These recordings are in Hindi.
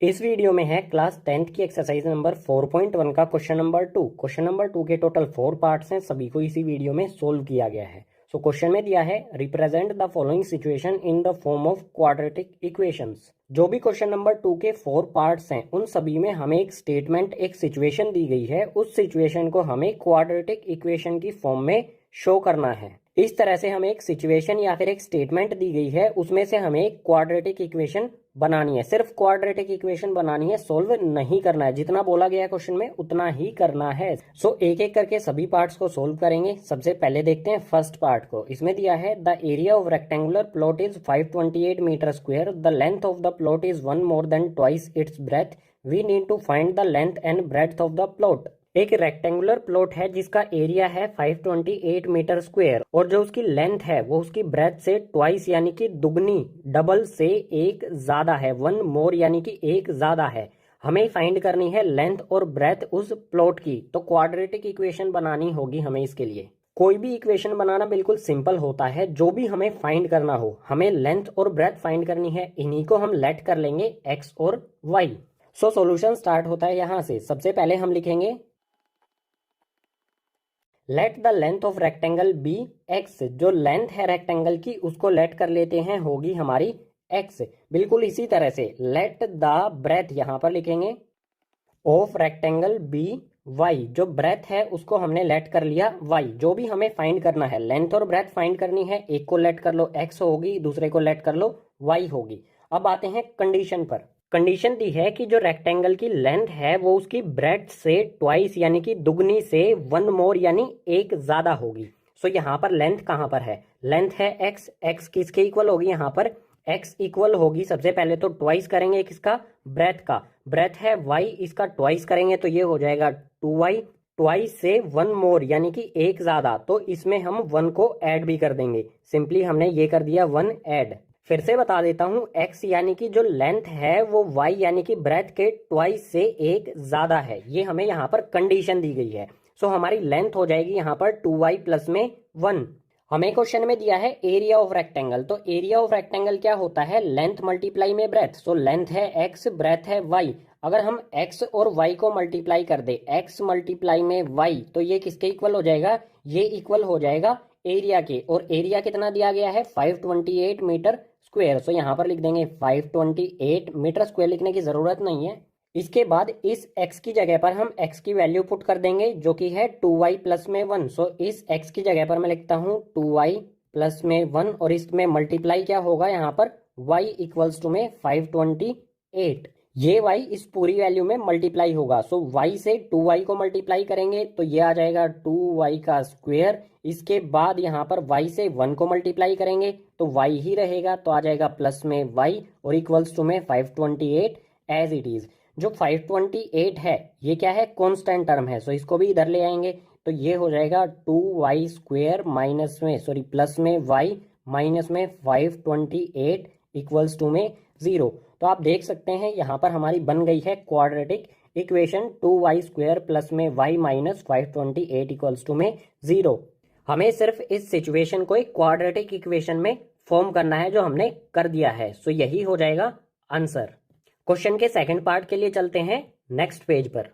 इस वीडियो में है क्लास 10th की एक्सरसाइज नंबर 4.1 का क्वेश्चन नंबर 2। क्वेश्चन नंबर 2 के टोटल 4 पार्ट्स हैं, सभी को इसी वीडियो में सोल्व किया गया है। सो क्वेश्चन में दिया है represent the following situation in the form of quadratic equations. जो भी क्वेश्चन नंबर 2 के 4 पार्ट्स हैं उन सभी में हमें एक स्टेटमेंट, एक सिचुएशन दी गई है। उस सिचुएशन को हमें क्वाड्रेटिक इक्वेशन की फॉर्म में शो करना है। इस तरह से हमें एक सिचुएशन या फिर एक स्टेटमेंट दी गई है, उसमें से हमें एक क्वाड्रेटिक इक्वेशन बनानी है। सिर्फ क्वाड्रेटिक इक्वेशन बनानी है, सोल्व नहीं करना है। जितना बोला गया है क्वेश्चन में उतना ही करना है। सो एक एक करके सभी पार्ट्स को सोल्व करेंगे। सबसे पहले देखते हैं फर्स्ट पार्ट को। इसमें दिया है the area of rectangular plot is 528 metre square, the length of the plot is 1 more than twice its breadth, we need to find the length and breadth of the plot. एक रेक्टेंगुलर प्लॉट है जिसका एरिया है 528 मीटर स्क्वायर और जो उसकी लेंथ है वो उसकी ब्रेथ से ट्वाइस यानी कि दुगनी, डबल से एक ज्यादा है, 1 मोर यानी कि एक ज्यादा है। हमें फाइंड करनी है लेंथ और ब्रेथ उस प्लॉट की। तो क्वाड्रेटिक इक्वेशन बनानी होगी हमें। इसके लिए कोई भी इक्वेशन बनाना बिल्कुल सिंपल होता है। जो भी हमें फाइंड करना हो, हमें लेंथ और ब्रेथ फाइंड करनी है, इन्हीं को हम लेट कर लेंगे एक्स और वाई। सो सॉल्यूशन स्टार्ट होता है यहां से। सबसे पहले हम लिखेंगे let the length of rectangle be x. जो लेंथ है रेक्टेंगल की उसको लेट कर लेते हैं, होगी हमारी एक्स। बिल्कुल इसी तरह से लेट द ब्रेथ यहां पर लिखेंगे ऑफ रेक्टेंगल बी वाई। जो ब्रेथ है उसको हमने लेट कर लिया वाई। जो भी हमें फाइंड करना है, लेंथ और ब्रेथ फाइंड करनी है, एक को लेट कर लो एक्स होगी, दूसरे को लेट कर लो वाई होगी। अब आते हैं कंडीशन पर। कंडीशन दी है कि जो रेक्टेंगल की लेंथ है वो उसकी ब्रेथ से ट्वाइस यानी कि दुगनी से 1 मोर यानी एक ज्यादा होगी। सो यहाँ पर लेंथ कहाँ पर है? लेंथ है एक्स। एक्स किसके इक्वल होगी? यहाँ पर एक्स इक्वल होगी सबसे पहले तो ट्वाइस करेंगे किसका? ब्रेथ का। ब्रेथ है वाई, इसका ट्वाइस करेंगे तो ये हो जाएगा 2y। ट्वाइस से 1 मोर यानी कि एक ज्यादा, तो इसमें हम 1 को ऐड भी कर देंगे। सिंपली हमने ये कर दिया 1 ऐड। फिर से बता देता हूं, x यानी कि जो लेंथ है वो y यानी कि ब्रेथ के ट्वाइस से एक ज्यादा है। ये हमें यहाँ पर कंडीशन दी गई है। सो हमारी लेंथ हो जाएगी यहाँ पर 2y प्लस में 1। हमें क्वेश्चन में दिया है एरिया ऑफ रेक्टेंगल। तो एरिया ऑफ रेक्टेंगल क्या होता है? लेंथ मल्टीप्लाई में ब्रेथ। सो लेंथ है x, ब्रेथ है y। अगर हम x और y को मल्टीप्लाई कर दे, x मल्टीप्लाई में y, तो ये किसके इक्वल हो जाएगा? ये इक्वल हो जाएगा एरिया के। और एरिया कितना दिया गया है? 528 मीटर स्क्वायर। सो यहाँ पर लिख देंगे 528 मीटर स्क्वायर, लिखने की जरूरत नहीं है। इसके बाद इस x की जगह पर हम x की वैल्यू पुट कर देंगे जो कि है 2y प्लस में 1। सो इस x की जगह पर मैं लिखता हूँ 2y प्लस में 1 और इसमें मल्टीप्लाई क्या होगा यहाँ पर? y इक्वल्स टू में 528। ये y इस पूरी वैल्यू में मल्टीप्लाई होगा। सो y से 2y को मल्टीप्लाई करेंगे तो ये आ जाएगा 2y का स्क्वायर। इसके बाद यहाँ पर y से 1 को मल्टीप्लाई करेंगे तो y ही रहेगा, तो आ जाएगा प्लस में y और इक्वल्स टू में 528 एज इट इज। जो 528 है ये क्या है? कांस्टेंट टर्म है। सो इसको भी इधर ले आएंगे तो ये हो जाएगा 2y स्क्वायर माइनस में प्लस में y माइनस में 528 इक्वल्स टू में 0। तो आप देख सकते हैं यहाँ पर हमारी बन गई है quadratic equation 2y square plus में y माइनस 528 इक्वल्स टू में 0। हमें सिर्फ इस सिचुएशन को एक क्वाड्रेटिक इक्वेशन में फॉर्म करना है, जो हमने कर दिया है। सो यही हो जाएगा आंसर। क्वेश्चन के सेकंड पार्ट के लिए चलते हैं नेक्स्ट पेज पर।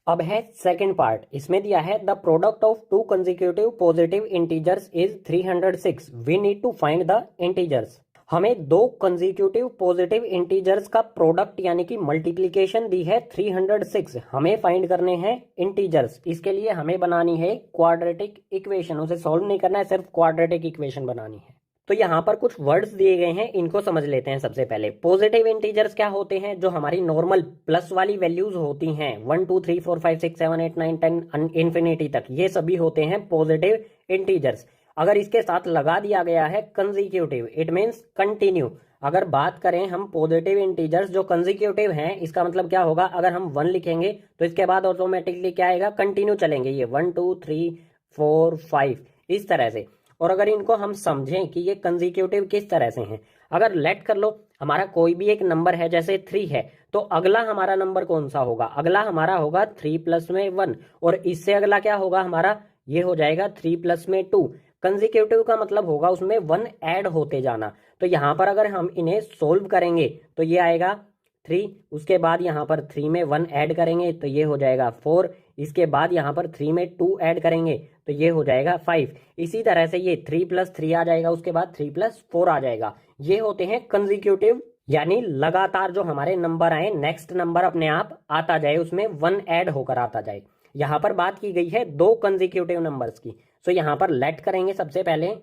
अब है सेकंड पार्ट। इसमें दिया है the product of two consecutive positive integers is 306, we need to find the integers. हमें दो कंसेक्यूटिव पॉजिटिव इंटीजर्स का प्रोडक्ट यानी कि मल्टीप्लिकेशन दी है 306। हमें फाइंड करने हैं इंटीजर्स। इसके लिए हमें बनानी है क्वाड्रेटिक इक्वेशन। उसे सॉल्व नहीं करना है, सिर्फ क्वाड्रेटिक इक्वेशन बनानी है। तो यहाँ पर कुछ वर्ड्स दिए गए हैं, इनको समझ लेते हैं। सबसे पहले पॉजिटिव इंटीजर्स क्या होते हैं? जो हमारी नॉर्मल प्लस वाली वैल्यूज होती हैं 1 2 3 4 5 6 7 8 9 10 इन्फिनिटी तक, ये सभी होते हैं पॉजिटिव इंटीजर्स। अगर इसके साथ लगा दिया गया है कंसेक्यूटिव, इट मीन्स कंटिन्यू। अगर बात करें हम पॉजिटिव इंटीजर्स जो कंसेक्यूटिव हैं, इसका मतलब क्या होगा? अगर हम 1 लिखेंगे तो इसके बाद ऑटोमेटिकली क्या आएगा? कंटिन्यू चलेंगे ये 1 2 3 4 5 इस तरह से। और अगर इनको हम समझें कि ये कंसेक्यूटिव किस तरह से हैं, अगर लेट कर लो हमारा कोई भी एक नंबर है, जैसे 3 है, तो अगला हमारा नंबर कौन सा होगा? अगला हमारा होगा 3 प्लस में 1 और इससे अगला क्या होगा हमारा? ये हो जाएगा 3 प्लस में 2। कंसेक्यूटिव का मतलब होगा उसमें 1 ऐड होते जाना। तो यहाँ पर अगर हम इन्हें सोल्व करेंगे तो ये आएगा 3, उसके बाद यहाँ पर 3 में 1 ऐड करेंगे तो ये हो जाएगा 4, इसके बाद यहाँ पर 3 में 2 ऐड करेंगे तो ये हो जाएगा 5। इसी तरह से ये 3 + 3 आ जाएगा, उसके बाद 3 + 4 आ जाएगा। ये होते हैं कंसेक्यूटिव, यानी लगातार जो हमारे नंबर आए, नेक्स्ट नंबर अपने आप आता जाए, उसमें 1 ऐड होकर आता जाए। यहाँ पर बात की गई है 2 कंसेक्यूटिव नंबर्स की। सो यहाँ पर लेट करेंगे सबसे पहले।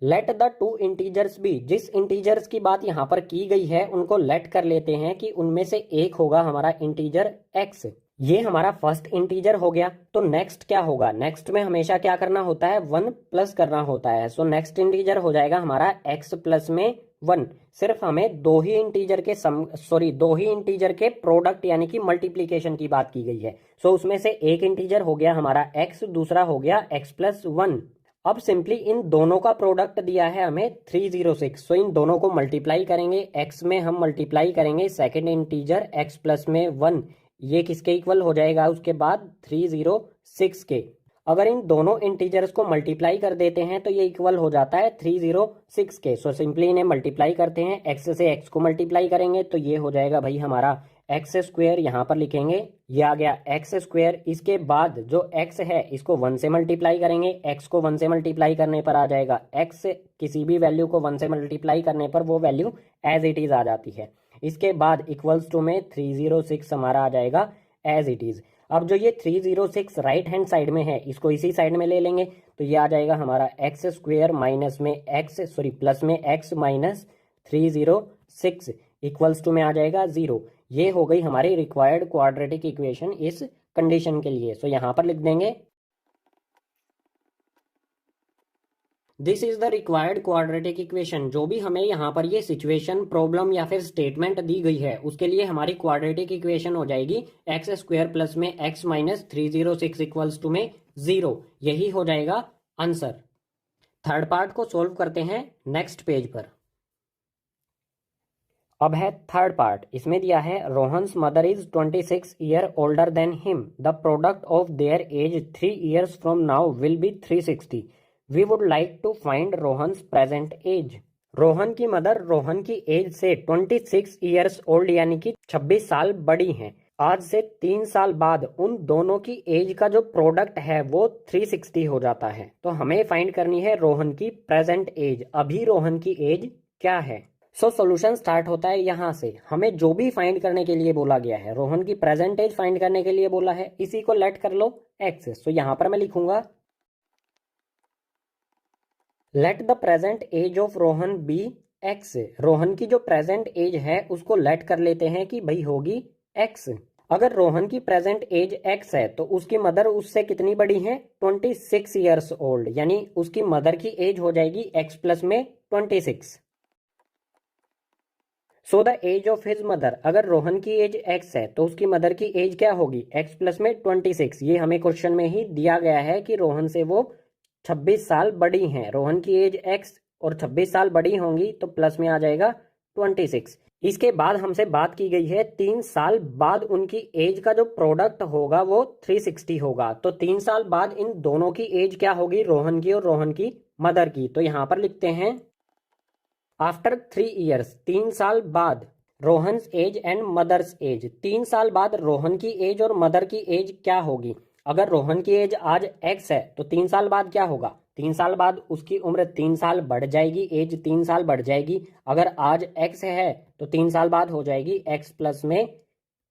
लेट द 2 इंटीजर्स बी, जिस इंटीजर्स की बात यहाँ पर की गई है उनको लेट कर लेते हैं कि उनमें से एक होगा हमारा इंटीजर x। ये हमारा फर्स्ट इंटीजर हो गया। तो नेक्स्ट क्या होगा, नेक्स्ट में हमेशा क्या करना होता है, 1 प्लस करना होता है। सो नेक्स्ट इंटीजर हो जाएगा हमारा x प्लस में 1। सिर्फ हमें दो ही इंटीजर के प्रोडक्ट यानी कि मल्टीप्लीकेशन की बात की गई है। सो उसमें से एक इंटीजर हो गया हमारा x, दूसरा हो गया x प्लस 1। अब सिंपली इन दोनों का प्रोडक्ट दिया है हमें 306। सो इन दोनों को मल्टीप्लाई करेंगे, x में हम मल्टीप्लाई करेंगे सेकेंड इंटीजर x प्लस में 1, ये किसके इक्वल हो जाएगा, उसके बाद 306 के। अगर इन दोनों इंटीजर्स को मल्टीप्लाई कर देते हैं तो ये इक्वल हो जाता है 306 के। सो सिंपली इन्हें मल्टीप्लाई करते हैं, x से x को मल्टीप्लाई करेंगे तो ये हो जाएगा भाई हमारा एक्स स्क्वेयर, यहाँ पर लिखेंगे ये आ गया एक्स स्क्वेयर। इसके बाद जो x है इसको 1 से मल्टीप्लाई करेंगे, x को 1 से मल्टीप्लाई करने पर आ जाएगा x, किसी भी वैल्यू को 1 से मल्टीप्लाई करने पर वो वैल्यू एज इट इज़ आ जाती है। इसके बाद इक्वल्स टू में 306 हमारा आ जाएगा एज इट इज़। अब जो ये 306 राइट हैंड साइड में है इसको इसी साइड में ले लेंगे तो ये आ जाएगा हमारा एक्स स्क्वेयर माइनस में प्लस में x माइनस 306 इक्वल्स टू में आ जाएगा 0। ये हो गई हमारी रिक्वायर्ड क्वाड्रेटिक इक्वेशन इस कंडीशन के लिए। सो यहाँ पर लिख देंगे this is the required quadratic equation. जो भी हमें यहाँ पर ये सिचुएशन, प्रॉब्लम या फिर स्टेटमेंट दी गई है उसके लिए हमारी क्वाड्रेटिक इक्वेशन हो जाएगी एक्स स्क्वेयर प्लस में x माइनस 306 इक्वल्स टू में 0। यही हो जाएगा आंसर। थर्ड पार्ट को सोल्व करते हैं नेक्स्ट पेज पर। अब है थर्ड पार्ट, इसमें दिया है Rohan's mother is 26 year older than him, the product of their age 3 years from now will be 360। We would like to find Rohan's present age. Rohan की मदर रोहन की एज से 26 ईयर्स ओल्ड यानी कि 26 साल बड़ी हैं। आज से 3 साल बाद उन दोनों की एज का जो प्रोडक्ट है वो 360 हो जाता है। तो हमें फाइंड करनी है रोहन की प्रेजेंट एज। अभी रोहन की एज क्या है। सो सॉल्यूशन स्टार्ट होता है यहाँ से। हमें जो भी फाइंड करने के लिए बोला गया है, रोहन की प्रेजेंट एज फाइंड करने के लिए बोला है, इसी को लेट कर लो x। सो यहाँ पर मैं लिखूंगा let the present age of Rohan be x। Rohan की जो प्रेजेंट एज है उसको लेट कर लेते हैं कि भाई होगी x। अगर रोहन की प्रेजेंट एज x है तो उसकी मदर उससे कितनी बड़ी है, 26 ईयर्स ओल्ड, यानी उसकी मदर की एज हो जाएगी x प्लस में 26। So the age of his mother, अगर रोहन की एज x है तो उसकी मदर की एज क्या होगी, x प्लस में 26। ये हमें क्वेश्चन में ही दिया गया है कि रोहन से वो 26 साल बड़ी हैं। रोहन की एज x और 26 साल बड़ी होंगी तो प्लस में आ जाएगा 26। इसके बाद हमसे बात की गई है 3 साल बाद उनकी एज का जो प्रोडक्ट होगा वो 360 होगा। तो 3 साल बाद इन दोनों की एज क्या होगी, रोहन की और रोहन की मदर की। तो यहाँ पर लिखते हैं आफ्टर 3 ईयर्स, 3 साल बाद Rohan's age and mother's age. 3 साल बाद रोहन की एज और मदर की एज क्या होगी। अगर रोहन की एज आज x है तो 3 साल बाद क्या होगा, 3 साल बाद उसकी उम्र 3 साल बढ़ जाएगी, एज 3 साल बढ़ जाएगी। अगर आज x है तो 3 साल बाद हो जाएगी x प्लस में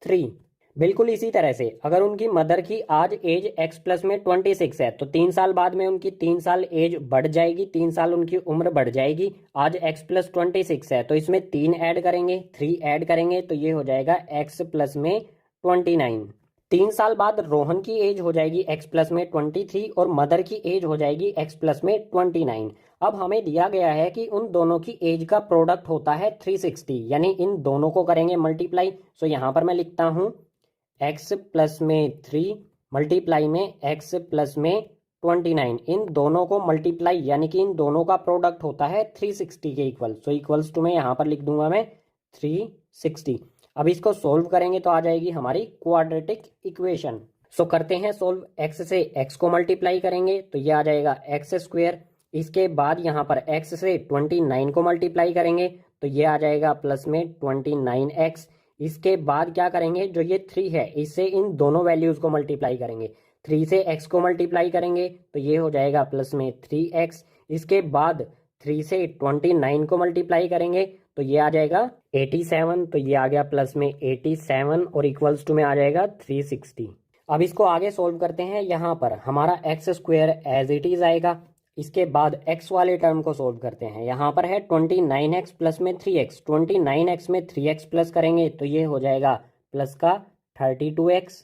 3। बिल्कुल इसी तरह से अगर उनकी मदर की आज एज x प्लस में 26 है तो 3 साल बाद में उनकी 3 साल एज बढ़ जाएगी, 3 साल उनकी उम्र बढ़ जाएगी। आज x प्लस 26 है तो इसमें 3 ऐड करेंगे, 3 ऐड करेंगे तो ये हो जाएगा x प्लस में 29। 3 साल बाद रोहन की एज हो जाएगी x प्लस में 23 और मदर की एज हो जाएगी x प्लस में 29। अब हमें दिया गया है कि उन दोनों की एज का प्रोडक्ट होता है 360, यानी इन दोनों को करेंगे मल्टीप्लाई। सो यहाँ पर मैं लिखता हूँ x प्लस में 3 मल्टीप्लाई में x प्लस में 29। इन दोनों को मल्टीप्लाई यानी कि इन दोनों का प्रोडक्ट होता है 360 के इक्वल। सो इक्वल्स टू में यहाँ पर लिख दूंगा मैं 360। अब इसको सोल्व करेंगे तो आ जाएगी हमारी क्वाड्रेटिक इक्वेशन। सो करते हैं सोल्व। एक्स से एक्स को मल्टीप्लाई करेंगे तो ये आ जाएगा एक्स स्क्वेयर। इसके बाद यहाँ पर एक्स से 29 को मल्टीप्लाई करेंगे तो ये आ जाएगा प्लस में 29x। इसके बाद क्या करेंगे, जो ये 3 है इससे इन दोनों वैल्यूज को मल्टीप्लाई करेंगे। 3 से x को मल्टीप्लाई करेंगे तो ये हो जाएगा प्लस में 3x। इसके बाद 3 से 29 को मल्टीप्लाई करेंगे तो ये आ जाएगा 87। तो ये आ गया प्लस में 87 और इक्वल्स टू में आ जाएगा 360। अब इसको आगे सोल्व करते हैं। यहाँ पर हमारा x square as it is आएगा। इसके बाद x वाले टर्म को सोल्व करते हैं। यहाँ पर है 29x प्लस में 3x। 29x में 3x प्लस करेंगे तो ये हो जाएगा प्लस का 32x।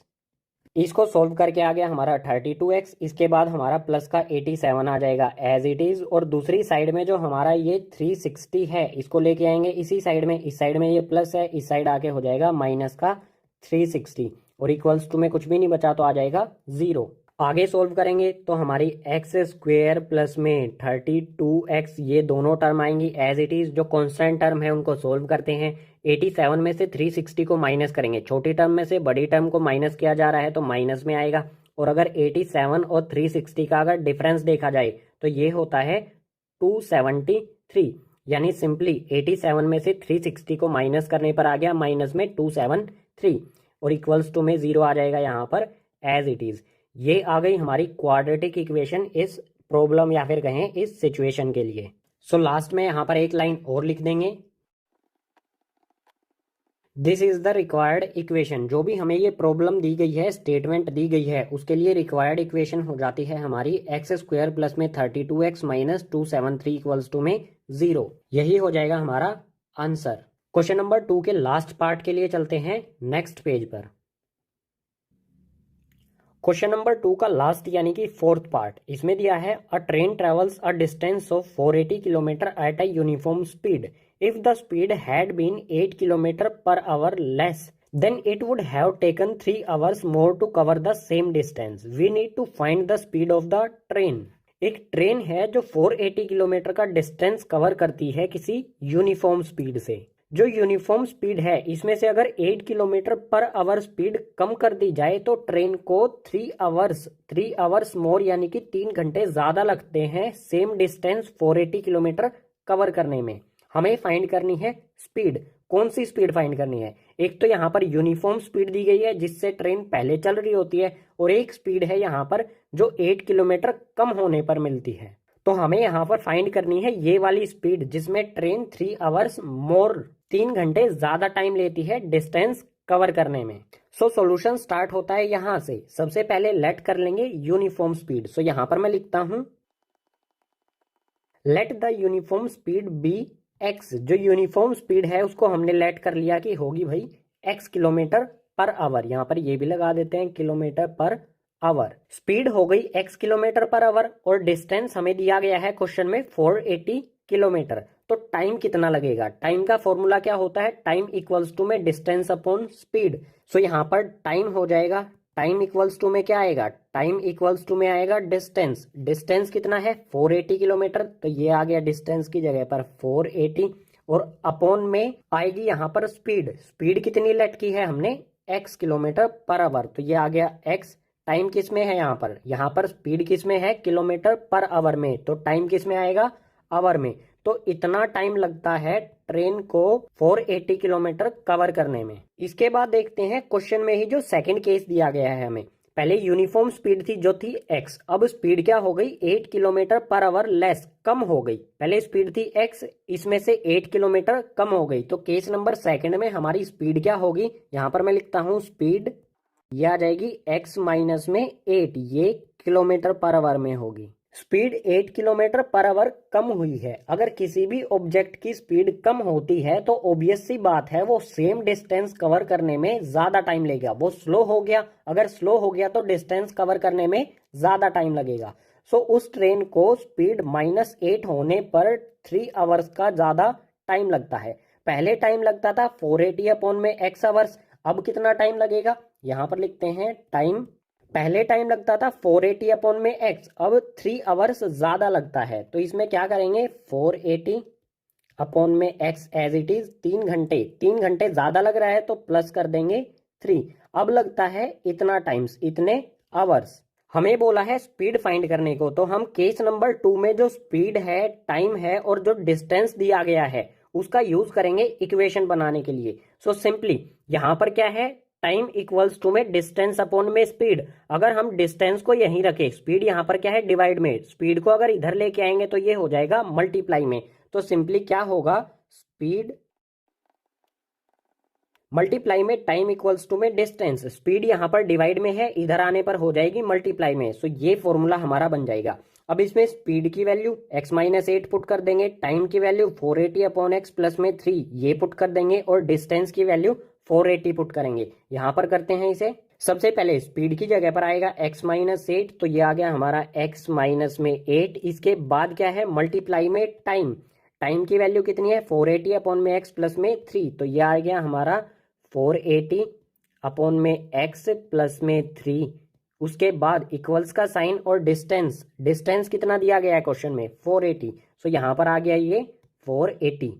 इसको सोल्व करके आ गया हमारा 32x। इसके बाद हमारा प्लस का 87 आ जाएगा एज इट इज। और दूसरी साइड में जो हमारा ये 360 है इसको लेके आएंगे इसी साइड में। इस साइड में ये प्लस है, इस साइड आके हो जाएगा माइनस का 360 और इक्वल्स टू में कुछ भी नहीं बचा तो आ जाएगा 0। आगे सोल्व करेंगे तो हमारी एक्स स्क्वेयर प्लस में 32x ये दोनों टर्म आएंगी एज इट इज। जो कांस्टेंट टर्म है उनको सोल्व करते हैं। 87 में से 360 को माइनस करेंगे। छोटी टर्म में से बड़ी टर्म को माइनस किया जा रहा है तो माइनस में आएगा। और अगर 87 और 360 का अगर डिफरेंस देखा जाए तो ये होता है 273। यानी सिंपली 87 में से 360 को माइनस करने पर आ गया माइनस में 273 और इक्वल्स टू में 0 आ जाएगा यहाँ पर एज इट इज। ये आ गई हमारी क्वाड्रेटिक इक्वेशन इस प्रॉब्लम या फिर कहें इस सिचुएशन के लिए। सो लास्ट में यहाँ पर एक लाइन और लिख देंगे, this is the required equation. जो भी हमें ये प्रॉब्लम दी गई है, स्टेटमेंट दी गई है, उसके लिए रिक्वायर्ड इक्वेशन हो जाती है हमारी एक्स स्क्वायर प्लस में 32x माइनस 273 इक्वल्स टू में 0। यही हो जाएगा हमारा आंसर। क्वेश्चन नंबर 2 के लास्ट पार्ट के लिए चलते हैं नेक्स्ट पेज पर। क्वेश्चन नंबर 2 का लास्ट यानी कि 4th पार्ट, इसमें दिया है a train travels a distance of 480 kilometre at a uniform speed. If the speed had been 8 kilometre per hour less than it would have taken 3 hours more to cover the same distance. We need to find the speed of the train. एक ट्रेन है जो 480 किलोमीटर का डिस्टेंस कवर करती है किसी यूनिफॉर्म स्पीड से। जो यूनिफॉर्म स्पीड है इसमें से अगर 8 किलोमीटर पर आवर स्पीड कम कर दी जाए तो ट्रेन को 3 आवर्स मोर यानी कि 3 घंटे ज्यादा लगते हैं सेम डिस्टेंस 480 किलोमीटर कवर करने में। हमें फाइंड करनी है स्पीड। कौन सी स्पीड फाइंड करनी है? एक तो यहाँ पर यूनिफॉर्म स्पीड दी गई है जिससे ट्रेन पहले चल रही होती है, और एक स्पीड है यहाँ पर जो 8 किलोमीटर कम होने पर मिलती है। तो हमें यहाँ पर फाइंड करनी है ये वाली स्पीड जिसमें ट्रेन 3 आवर्स मोर 3 घंटे ज्यादा टाइम लेती है डिस्टेंस कवर करने में। सो सॉल्यूशन स्टार्ट होता है यहाँ से। सबसे पहले लेट कर लेंगे यूनिफॉर्म स्पीड। सो यहाँ पर मैं लिखता हूं let the uniform speed be x. जो यूनिफॉर्म स्पीड है उसको हमने लेट कर लिया कि होगी भाई x किलोमीटर पर आवर। यहाँ पर ये भी लगा देते हैं किलोमीटर पर आवर। स्पीड हो गई x किलोमीटर पर आवर और डिस्टेंस हमें दिया गया है क्वेश्चन में 480 किलोमीटर। तो टाइम कितना लगेगा? टाइम का फॉर्मूला क्या होता है? टाइम इक्वल्स टू में डिस्टेंस अपॉन स्पीड। सो यहाँ पर टाइम हो जाएगा, टाइम इक्वल्स टू में क्या आएगा? टाइम इक्वल्स टू में आएगा डिस्टेंस। डिस्टेंस कितना है? 480 किलोमीटर। तो ये आ गया डिस्टेंस की जगह पर 480 और अपॉन में आएगी यहाँ पर स्पीड। स्पीड कितनी लेट की है हमने? x kilometre per our. तो ये आ गया x। टाइम किस में है यहाँ पर? यहाँ पर स्पीड किस में है? किलोमीटर पर आवर में। तो टाइम किस में आएगा? आवर में। तो इतना टाइम लगता है ट्रेन को 480 किलोमीटर कवर करने में। इसके बाद देखते हैं क्वेश्चन में ही जो सेकंड केस दिया गया है हमें। पहले यूनिफॉर्म स्पीड थी जो थी x, अब स्पीड क्या हो गई? 8 किलोमीटर पर आवर लेस, कम हो गई। पहले स्पीड थी x, इसमें से 8 किलोमीटर कम हो गई। तो केस नंबर सेकंड में हमारी स्पीड क्या होगी? यहाँ पर मैं लिखता हूँ स्पीड, ये आ जाएगी x माइनस में 8, ये किलोमीटर पर आवर में होगी। स्पीड 8 किलोमीटर पर आवर कम हुई है। अगर किसी भी ऑब्जेक्ट की स्पीड कम होती है तो ऑब्वियस सी बात है वो सेम डिस्टेंस कवर करने में ज्यादा टाइम लेगा। वो स्लो हो गया, अगर स्लो हो गया तो डिस्टेंस कवर करने में ज्यादा टाइम लगेगा। सो उस ट्रेन को स्पीड -8 होने पर 3 आवर्स का ज्यादा टाइम लगता है। पहले टाइम लगता था 480 अपॉन में x आवर्स, अब कितना टाइम लगेगा? यहाँ पर लिखते हैं टाइम। पहले टाइम लगता था 480 अपॉन में x, अब 3 आवर्स ज्यादा लगता है। तो इसमें क्या करेंगे? 480 अपॉन में x एज इट इज 3 घंटे। 3 घंटे ज्यादा लग रहा है तो प्लस कर देंगे 3। अब लगता है इतना टाइम्स, इतने आवर्स। हमें बोला है स्पीड फाइंड करने को, तो हम केस नंबर 2 में जो स्पीड है, टाइम है और जो डिस्टेंस दिया गया है उसका यूज करेंगे इक्वेशन बनाने के लिए। सो सिंपली यहां पर क्या है, टाइम इक्वल्स टू में डिस्टेंस अपॉन में स्पीड। अगर हम डिस्टेंस को यहीं रखें, स्पीड यहां पर क्या है डिवाइड में, स्पीड को अगर इधर लेके आएंगे तो ये हो जाएगा मल्टीप्लाई में। तो सिंपली क्या होगा, स्पीड मल्टीप्लाई में टाइम इक्वल्स टू में डिस्टेंस। स्पीड यहां पर डिवाइड में है, इधर आने पर हो जाएगी मल्टीप्लाई में। सो ये फॉर्मूला हमारा बन जाएगा। अब इसमें स्पीड की वैल्यू x-8 पुट कर देंगे, टाइम की वैल्यू 480 अपॉन एक्स प्लस में 3 ये पुट कर देंगे और डिस्टेंस की वैल्यू 480 पुट करेंगे। यहां पर करते हैं इसे। सबसे पहले स्पीड की जगह पर आएगा x-8, तो ये आ गया हमारा x-8। इसके बाद क्या है, मल्टीप्लाई में टाइम। टाइम की वैल्यू कितनी है, 480 अपॉन में एक्स प्लस में 3, तो ये आ गया हमारा 480 अपॉन में x प्लस में 3। उसके बाद इक्वल्स का साइन और डिस्टेंस, डिस्टेंस कितना दिया गया है क्वेश्चन में, 480। सो यहां पर आ गया ये 480।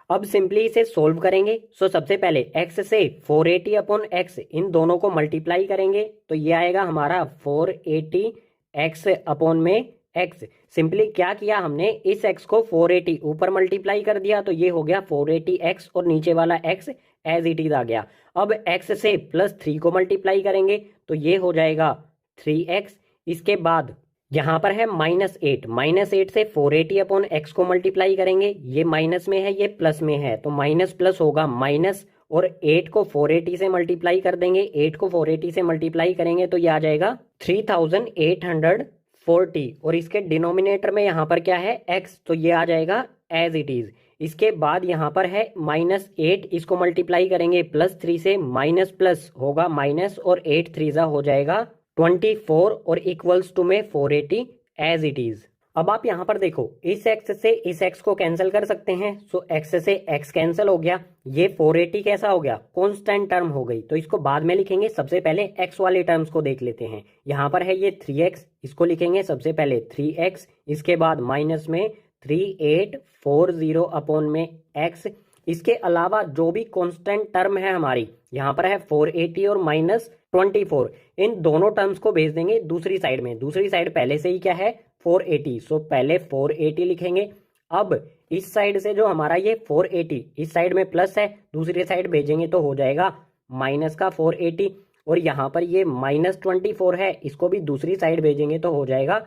अब सिंपली इसे सोल्व करेंगे। सो सबसे पहले x से 480 अपॉन एक्स इन दोनों को मल्टीप्लाई करेंगे, तो ये आएगा हमारा 480 x अपॉन में x। सिंपली क्या किया हमने, इस x को 480 ऊपर मल्टीप्लाई कर दिया, तो ये हो गया 480x और नीचे वाला x एज इट इज आ गया। अब x से +3 को मल्टीप्लाई करेंगे, तो ये हो जाएगा 3x। इसके बाद यहां पर है -8, -8 से 480 अपॉन एक्स को मल्टीप्लाई करेंगे, ये माइनस में है ये प्लस में है, तो माइनस प्लस होगा माइनस, और 8 को 480 से मल्टीप्लाई कर देंगे, 8 को 480 से मल्टीप्लाई करेंगे तो ये आ जाएगा 3840। और इसके डिनोमिनेटर में यहाँ पर क्या है x, तो ये आ जाएगा एज इट इज। इसके बाद यहाँ पर है -8, इसको मल्टीप्लाई करेंगे +3 से, माइनस प्लस होगा माइनस और 8 3 हो जाएगा 24 और इक्वल्स टू में 480 एज इट इज। अब आप यहाँ पर देखो, इस x से इस x को कैंसिल कर सकते हैं। सो x से x कैंसिल हो गया, ये 480 कैसा हो गया, कांस्टेंट टर्म हो गई, तो इसको बाद में लिखेंगे। सबसे पहले x वाले टर्म्स को देख लेते हैं। यहाँ पर है ये 3x, इसको लिखेंगे सबसे पहले 3x, इसके बाद माइनस में 3840 अपॉन में x। इसके अलावा जो भी कांस्टेंट टर्म है हमारी, यहाँ पर है 480 और -24, इन दोनों टर्म्स को भेज देंगे दूसरी साइड में। दूसरी साइड पहले से ही क्या है 480, सो पहले 480 लिखेंगे। अब इस साइड से जो हमारा ये 480, इस साइड में प्लस है, दूसरी साइड भेजेंगे तो हो जाएगा माइनस का 480, और यहाँ पर ये -24 है, इसको भी दूसरी साइड भेजेंगे तो हो जाएगा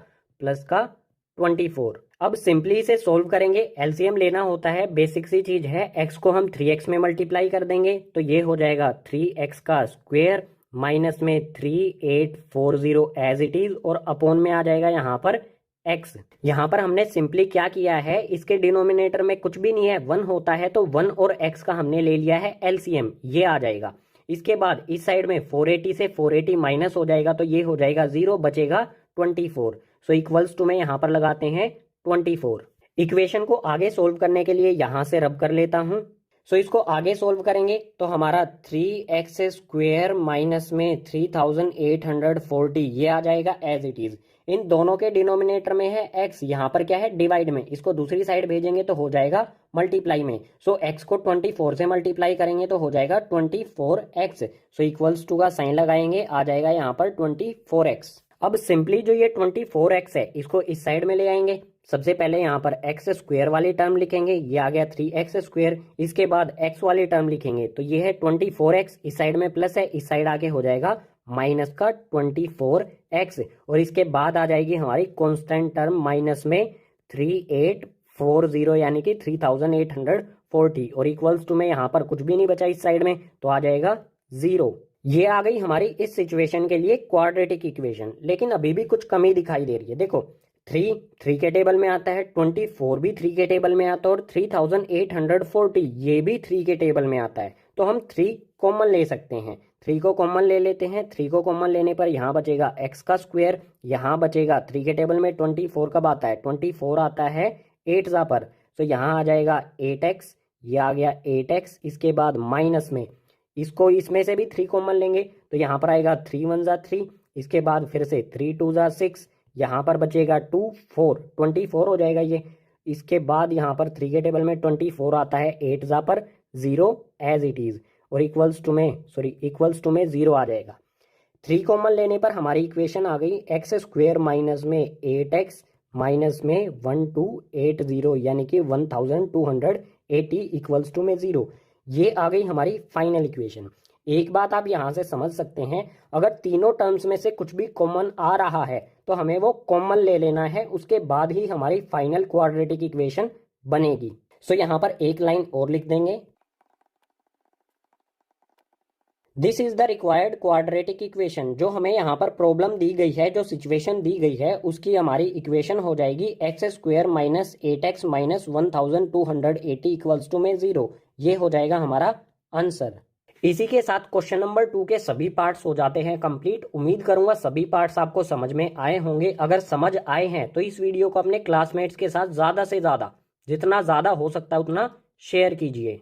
प्लस का 24। अब सिंपली इसे सोल्व करेंगे। एलसीएम लेना होता है, बेसिक सी चीज है। x को हम 3x में मल्टीप्लाई कर देंगे, तो ये हो जाएगा 3x का स्क्वायर माइनस में 3840 एज इट इज, और अपॉन में आ जाएगा यहाँ पर x। यहाँ पर हमने सिंपली क्या किया है, इसके डिनोमिनेटर में कुछ भी नहीं है, 1 होता है, तो 1 और x का हमने ले लिया है एलसीएम, ये आ जाएगा। इसके बाद इस साइड में 480 से 480 माइनस हो जाएगा, तो ये हो जाएगा 0, बचेगा 24। सो इक्वल्स टू में यहाँ पर लगाते हैं 24। इक्वेशन को आगे सोल्व करने के लिए यहाँ से रब कर लेता हूँ। सो इसको आगे सोल्व करेंगे तो हमारा 3x स्क्वायर माइनस में 3840 ये आ जाएगा एज इट इज। इन दोनों के डिनोमिनेटर में है x, यहाँ पर क्या है डिवाइड में, इसको दूसरी साइड भेजेंगे तो हो जाएगा मल्टीप्लाई में। सो x को 24 से मल्टीप्लाई करेंगे तो हो जाएगा 24x। सो इक्वल्स टू का साइन लगाएंगे, आ जाएगा यहाँ पर 24x। अब सिंपली जो ये 24x है, इसको इस साइड में ले आएंगे। सबसे पहले यहाँ पर x स्क्वायर वाली टर्म लिखेंगे, ये आ गया 3x स्क्वायर। इसके बाद x वाली टर्म लिखेंगे, तो ये है 24x, इस साइड में प्लस है, इस साइड आके हो जाएगा माइनस का 24x। और इसके बाद आ जाएगी हमारी कांस्टेंट टर्म माइनस में 3840 यानी कि 3840, और इक्वल्स टू में यहाँ पर कुछ भी नहीं बचा इस साइड में, तो आ जाएगा 0। ये आ गई हमारी इस सिचुएशन के लिए क्वाड्रेटिक इक्वेशन। लेकिन अभी भी कुछ कमी दिखाई दे रही है। देखो 3 के टेबल में आता है, 24 भी 3 के टेबल में आता है, और 3840 ये भी 3 के टेबल में आता है। तो हम 3 कॉमन ले सकते हैं, 3 को कॉमन ले लेते हैं। 3 को कॉमन लेने पर यहाँ बचेगा x का स्क्वायर, यहाँ बचेगा 3 के टेबल में 24 कब आता है, 24 आता है 8 पर, तो यहाँ आ जाएगा 8x, ये आ गया 8x। इसके बाद माइनस में इसको इसमें से भी 3 कॉमन लेंगे, तो यहाँ पर आएगा 3 1 3, इसके बाद फिर से 3 2 6, यहाँ पर बचेगा 2 4, 24 हो जाएगा ये। इसके बाद यहाँ पर 3 के टेबल में 24 आता है 8 पर, 0 एज इट इज। और इक्वल्स टू में 0 आ जाएगा। 3 कॉमन लेने पर हमारी इक्वेशन आ गई एक्स स्क्वेयर माइनस में 8x माइनस में 1280 यानी कि 1280 इक्वल्स टू में 0। ये आ गई हमारी फाइनल इक्वेशन। एक बात आप यहाँ से समझ सकते हैं, अगर तीनों टर्म्स में से कुछ भी कॉमन आ रहा है तो हमें वो कॉमन ले लेना है, उसके बाद ही हमारी फाइनल क्वाड्रेटिक इक्वेशन बनेगी। सो यहाँ पर एक लाइन और लिख देंगे, this is the required quadratic equation. जो हमें यहाँ पर प्रॉब्लम दी गई है, जो सिचुएशन दी गई है, उसकी हमारी इक्वेशन हो जाएगी x square minus 8x minus 1280 equals to में 0। ये हो जाएगा हमारा आंसर। इसी के साथ क्वेश्चन नंबर 2 के सभी पार्ट्स हो जाते हैं कंप्लीट। उम्मीद करूंगा सभी पार्ट्स आपको समझ में आए होंगे। अगर समझ आए हैं तो इस वीडियो को अपने क्लासमेट्स के साथ ज़्यादा से ज़्यादा, जितना ज़्यादा हो सकता है उतना शेयर कीजिए।